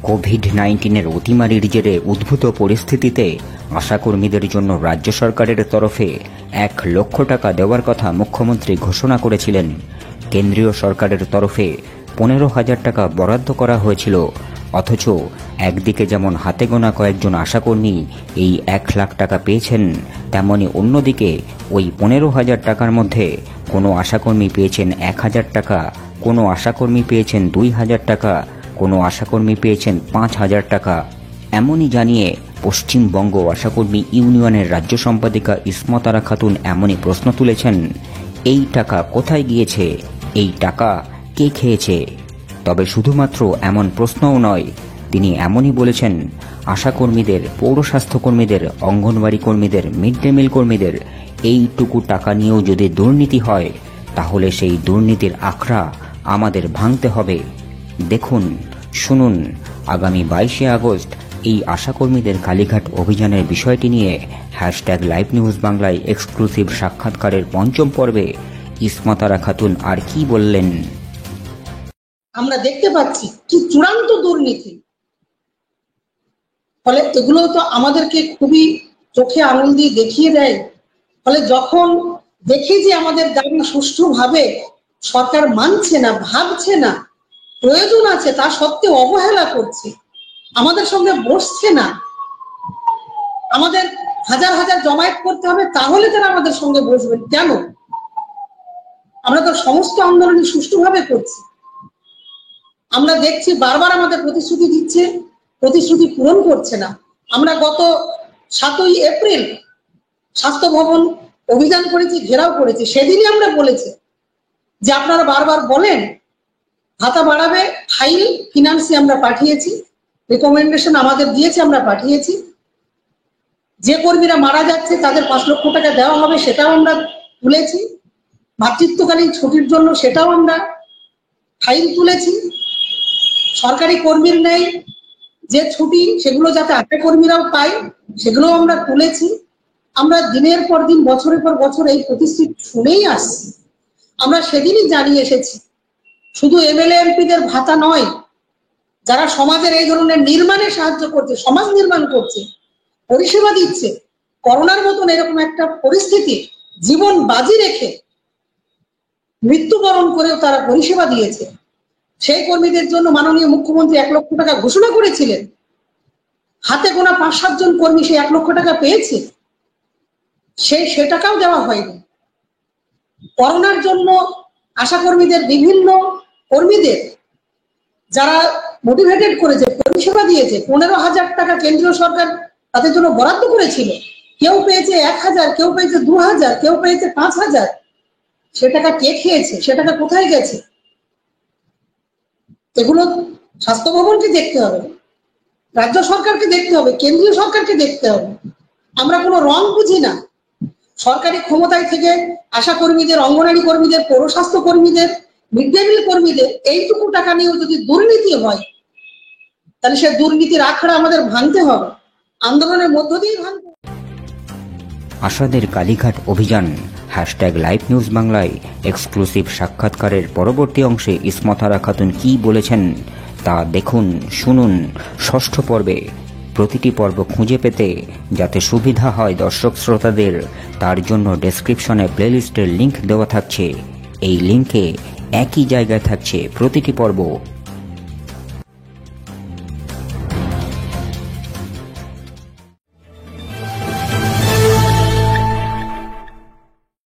COVID-19 অতিমারির জেরে উদ্ভূত পরিস্থিতিতে আশাকর্মীদের জন্য রাজ্য সরকারের তরফে 1 লক্ষ টাকা দেওয়ার কথা মুখ্যমন্ত্রী ঘোষণা করেছিলেন। কেন্দ্রীয় সরকারের তরফে 15,000 টাকা বরাদ্দ করা হয়েছিল, অথচ একদিকে যেমন হাতে গোনা কয়েকজন আশাকর্মী এই 1 লাখ টাকা পেয়েছেন, তেমনি অন্যদিকে ওই 15,000 টাকার মধ্যে কোনো আশাকর্মী পেয়েছেন 1,000 টাকা, কোনো আশাকর্মী পেয়েছেন 2,000 টাকা, কোনো আশাকর্মী পেয়েছেন 5,000 টাকা। এমনই জানিয়ে পশ্চিমবঙ্গ আশাকর্মী ইউনিয়নের রাজ্য সম্পাদিকা ইসমতারা খাতুন এমনই প্রশ্ন তুলেছেন, এই টাকা কোথায় গিয়েছে, এই টাকা কে খেয়েছে? তবে শুধুমাত্র এমন প্রশ্নও নয়, তিনি এমনই বলেছেন, আশাকর্মীদের, পৌরস্বাস্থ্যকর্মীদের, অঙ্গনওয়াড়ি কর্মীদের, মিড ডে মিল কর্মীদের এইটুকু টাকা নিয়েও যদি দুর্নীতি হয়, তাহলে সেই দুর্নীতির আখড়া আমাদের ভাঙতে হবে। দেখুন, শুনুন, আগামী 22শে আগস্ট এই আশাকর্মীদের কালীঘাট অভিযানের বিষয়টি নিয়ে #লাইভ নিউজ বাংলায় এক্সক্লুসিভ সাক্ষাৎকারের 5ম পর্বে ইসমতারা খাতুন আর কি বললেন। আমরা দেখতে পাচ্ছি কি চূড়ান্ত দুর্নীতি, ফলে এগুলো তো আমাদেরকে খুবই চোখে আঙুল দিয়ে দেখিয়ে দেয়। ফলে যখন দেখি যে আমাদের দাবি সুষ্ঠুভাবে সরকার মানছে না, ভাবছে না, প্রয়োজন আছে তা সত্ত্বেও অবহেলা করছে, আমাদের সঙ্গে বসছে না, আমাদের হাজার হাজার জমায়েত করতে হবে তাহলে তারা আমাদের সঙ্গে বসবেন কেন? আমরা তো সমস্ত আন্দোলন সুষ্ঠুভাবে করছি। আমরা দেখছি বারবার আমাদের প্রতিশ্রুতি দিচ্ছে, প্রতিশ্রুতি পূরণ করছে না। আমরা গত 7ই এপ্রিল স্বাস্থ্য ভবন অভিযান করেছি, ঘেরাও করেছি। সেদিনই আমরা বলেছি যে আপনারা বারবার বলেন ভাতা বাড়াবে, ফাইল ফিনান্সে আমরা পাঠিয়েছি, রেকমেন্ডেশন আমাদের দিয়েছে, আমরা পাঠিয়েছি। যে কর্মীরা মারা যাচ্ছে তাদের 5 লক্ষ টাকা দেওয়া হবে, সেটাও আমরা তুলেছি। মাতৃত্বকালীন ছুটির জন্য সেটাও আমরা ফাইল তুলেছি। সরকারি কর্মীর নেই যে ছুটি, সেগুলো যাতে আশা কর্মীরাও পায়, সেগুলো আমরা তুলেছি। আমরা দিনের পর দিন, বছরের পর বছর এই প্রতিশ্রুতি শুনেই আসছি। আমরা সেদিনই জানিয়ে এসেছি, শুধু এমএলএ এমপিদের ভাতা নয়, যারা সমাজের এই ধরনের নির্মাণে সাহায্য করছে, সমাজ নির্মাণ করছে, পরিষেবা দিচ্ছে, করোনার মতন এরকম একটা পরিস্থিতি জীবন বাজি রেখে মৃত্যুবরণ করেও তারা পরিষেবা দিয়েছে, সেই কর্মীদের জন্য মাননীয় মুখ্যমন্ত্রী 1 লক্ষ টাকা ঘোষণা করেছিলেন। হাতে গোনা 5-7 জন কর্মী সেই 1 লক্ষ টাকা পেয়েছে, সে টাকাও দেওয়া হয়নি। করোনার জন্য আশা কর্মীদের, বিভিন্ন কর্মীদের যারা মোটিভেটেড করেছে, পরিষেবা দিয়েছে, 15,000 টাকা কেন্দ্রীয় সরকার তাদের জন্য বরাদ্দ করেছিল। কেউ পেয়েছে 1,000, কেউ পেয়েছে 2,000, কেউ পেয়েছে 5,000। সে টাকা কে খেয়েছে, সে টাকা কোথায় গেছে? এগুলো স্বাস্থ্য ভবনকে দেখতে হবে, রাজ্য সরকারকে দেখতে হবে, কেন্দ্রীয় সরকারকে দেখতে হবে। আমরা কোনো রং বুঝি না। সরকারি ক্ষমতায় থেকে আশা কর্মীদের, অঙ্গনওয়াড়ি কর্মীদের, পৌরস্বাস্থ্য কর্মীদের, মিড ডে মিল কর্মীদের এইটুকু টাকা নিয়েও যদি দুর্নীতি হয়, তাহলে সে দুর্নীতির আখড়া আমাদের ভাঙতে হবে, আন্দোলনের মধ্য দিয়ে ভাঙতে হবে। আশাদের কালীঘাট অভিযান #লাইভ নিউজ বাংলায় এক্সক্লুসিভ সাক্ষাৎকারের পরবর্তী অংশে ইসমতারা খাতুন কি বলেছেন তা দেখুন, শুনুন 6ষ্ঠ পর্বে। প্রতিটি পর্ব খুঁজে পেতে যাতে সুবিধা হয় দর্শক শ্রোতাদের, তার জন্য ডেসক্রিপশনে প্লেলিস্টের লিংক দেওয়া থাকছে। এই লিংকে একই জায়গায় থাকছে প্রতিটি পর্ব।